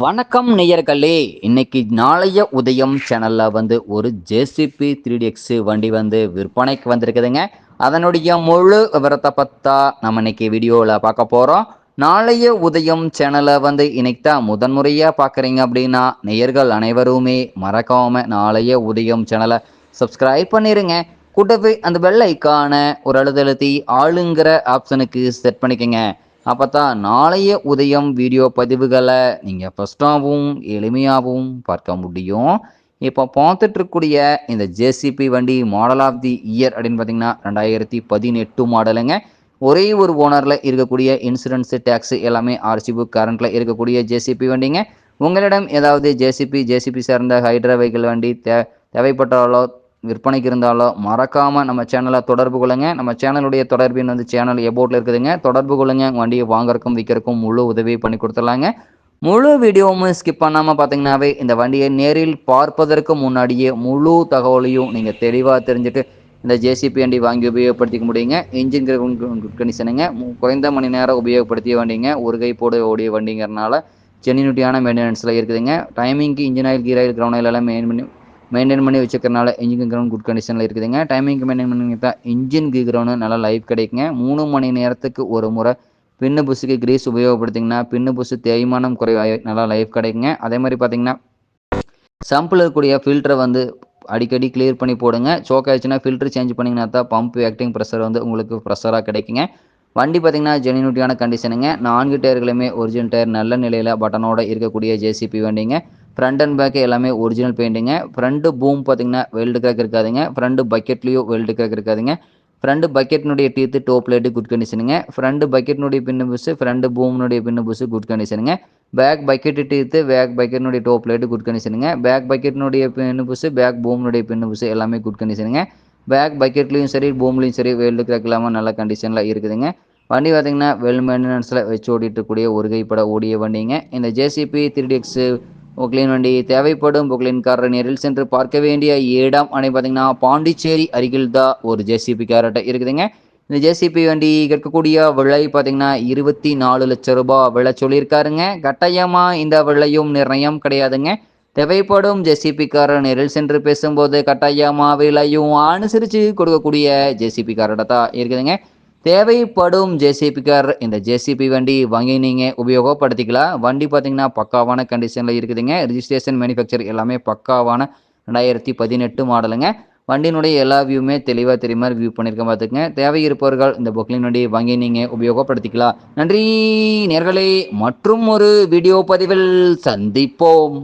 வணக்கம் நேயர்களே. இன்னைக்கு நாளைய உதயம் சேனல்ல ஒரு ஜேசிபி 3DX வண்டி விற்பனைக்கு வந்திருக்குதுங்க. அதனுடைய முழு விவரத்தை பத்தா நம்ம இன்னைக்கு வீடியோவில் பார்க்க போகிறோம். நாளைய உதயம் சேனலை இன்னைக்கு தான் முதன்முறையாக பார்க்குறீங்க அப்படின்னா நேயர்கள் அனைவருமே மறக்காம நாளைய உதயம் சேனலை சப்ஸ்கிரைப் பண்ணிடுங்க. கூட்டவே அந்த பெல் ஐக்கான ஒரு அழுத்தழுத்தி ஆளுங்கிற ஆப்ஷனுக்கு செட் பண்ணிக்கங்க. அப்போதான் நாளைய உதயம் வீடியோ பதிவுகளை நீங்கள் ஃபஸ்ட்டாகவும் எளிமையாகவும் பார்க்க முடியும். இப்போ பார்த்துட்டு இருக்கக்கூடிய இந்த ஜேசிபி வண்டி மாடல் ஆஃப் தி இயர் அப்படின்னு பார்த்தீங்கன்னா 2018 மாடலுங்க. ஒரே ஒரு ஓனரில் இருக்கக்கூடிய இன்சூரன்ஸு டேக்ஸு எல்லாமே ஆர்சி புக் கரண்ட்டில் இருக்கக்கூடிய ஜேசிபி வண்டிங்க. உங்களிடம் ஏதாவது ஜேசிபி சார்ந்த ஹைட்ரா வெஹிக்கிள் வண்டி தேவைப்பட்டாலோ விற்பனைக்கு இருந்தாலோ மறக்காமல் நம்ம சேனலை தொடர்பு கொள்ளுங்க. நம்ம சேனலுடைய தொடர்பின் சேனல் எபோட்டில் இருக்குதுங்க. தொடர்பு கொள்ளுங்க. வண்டியை வாங்குறக்கும் விற்கிறக்கும் முழு உதவி பண்ணி கொடுத்துடலாங்க. முழு வீடியோவும் ஸ்கிப் பண்ணாமல் பார்த்தீங்கன்னாவே இந்த வண்டியை நேரில் பார்ப்பதற்கு முன்னாடியே முழு தகவலையும் நீங்கள் தெளிவாக தெரிஞ்சுட்டு இந்த ஜேசிபி வண்டி வாங்கி உபயோகப்படுத்திக்க முடியுங்க. இன்ஜின் கண்டிஷனுங்க குறைந்த மணி நேரம் உபயோகப்படுத்திய வண்டிங்க. ஒரு கை போட ஓடிய வண்டிங்கிறனால ஜென்யூனிட்டியான மெயின்டெனன்ஸில் இருக்குதுங்க. டைமிங்க்கு engine oil, gear oil, ground oil எல்லாம் மெயின்டைன் பண்ணி வச்சுக்கிறனால இன்ஜின் கிரவுண்ட் குட் கண்டிஷனில் இருக்குதுங்க. டைமிங்க்கு மெயின்டைன் பண்ணிட்டா இன்ஜின் கிரவுண்ட் நல்லா லைஃப் கிடைக்குங்க. 3 மணி நேரத்துக்கு ஒரு முறை பின்னு புஷுக்கு கிரீஸ் உபயோகப்படுத்திங்கன்னா பின்னு புஷு தேய்மானம் குறைவாக நல்லா லைஃப் கிடைக்குங்க. அதே மாதிரி பார்த்தீங்கன்னா சம்பில் இருக்கக்கூடிய ஃபில்டரை அடிக்கடி கிளியர் பண்ணி போடுங்க. சோக் ஆயிடுச்சுன்னா ஃபில்டர் சேஞ்ச் பண்ணிங்கன்னா தான் பம்ப் ஆக்டிங் ப்ரெஷர் உங்களுக்கு ப்ரெஷராக கிடைக்குங்க. வண்டி பார்த்தீங்கன்னா ஜென்யூனிட்டியான கண்டிஷனுங்க. 4 டயர்களுமே ஒரிஜினல் டயர் நல்ல நிலையில் பட்டனோட இருக்கக்கூடிய ஜேசிபி வண்டிங்க. ஃப்ரண்ட் அண்ட் பேக்கு எல்லாமே ஒரிஜினல் பெயிண்டிங்க. ஃப்ரண்ட் பூம் பார்த்தீங்கன்னா வெல்டு கிராக் இருக்காதுங்க. ஃப்ரண்ட் பக்கெட்லேயும் வெல்டு கிராக் இருக்காதுங்க. ஃப்ரண்ட் பக்கெட்னுடைய டீத்து டோப் லைட்டு குட் கண்டிஷனுங்க. ஃப்ரண்ட் பக்கெட்னுடைய பின்னு புஷு, ஃப்ரண்ட் பூம்னுடைய பின்னு புஷு குட் கண்டிஷனுங்க. பேக் பக்கெட்டு டீத்து, பேக் பக்கெட்னுடைய டோப் லைட்டு குட் கண்டிஷனுங்க. பேக் பக்கெட்னுடைய பின்னு புஷு, பேக் பூம்னுடைய பின்னு புஷு எல்லாமே குட் கண்டிஷனுங்க. பேக் பக்கெட்லேயும் சரி பூம்லேயும் சரி வெல்டு கிராக் இல்லாமல் நல்ல கண்டிஷனில் இருக்குதுங்க. வண்டி பார்த்தீங்கன்னா வெல் மெயின்டெனன்ஸில் வச்சு ஓடிட்டு கூடிய ஒரு கைப்பட ஓடிய வண்டிங்க. இந்த ஜேசிபி 3DX பொக்லைன் வண்டி தேவைப்படும் பொக்லைன்காரர் நேரில் சென்று பார்க்க வேண்டிய இடம் பார்த்தீங்கன்னா பாண்டிச்சேரி அருகில் தான் ஒரு ஜேசிபி கேரட்டை இருக்குதுங்க. இந்த ஜேசிபி வண்டி கேட்கக்கூடிய விலை பார்த்தீங்கன்னா 24 லட்சம் ரூபாய் விலை சொல்லியிருக்காருங்க. கட்டாயமாக இந்த விலையும் நிர்ணயம் கிடையாதுங்க. தேவைப்படும் ஜேசிபி காரர் நேரில் சென்று பேசும்போது கட்டாயமாக விலையும் அனுசரித்து கொடுக்கக்கூடிய ஜேசிபி காரட்டை தான் இருக்குதுங்க. தேவைப்படும் ஜேசிபி கார் இந்த ஜேசிபி வண்டி வாங்கி நீங்கள் உபயோகப்படுத்திக்கலாம். வண்டி பார்த்தீங்கன்னா பக்காவான கண்டிஷனில் இருக்குதுங்க. ரிஜிஸ்ட்ரேஷன் மேனுஃபேக்சர் எல்லாமே பக்காவான 2018 மாடலுங்க. வண்டியினுடைய எல்லா வியூமே தெளிவாக தெரியுமா வியூ பண்ணியிருக்க பார்த்துக்குங்க. தேவை இருப்பவர்கள் இந்த பொக்லின் வண்டி வாங்கி நீங்கள் உபயோகப்படுத்திக்கலாம். நன்றி நேர்களே. மற்றும் ஒரு வீடியோ பதிவில் சந்திப்போம்.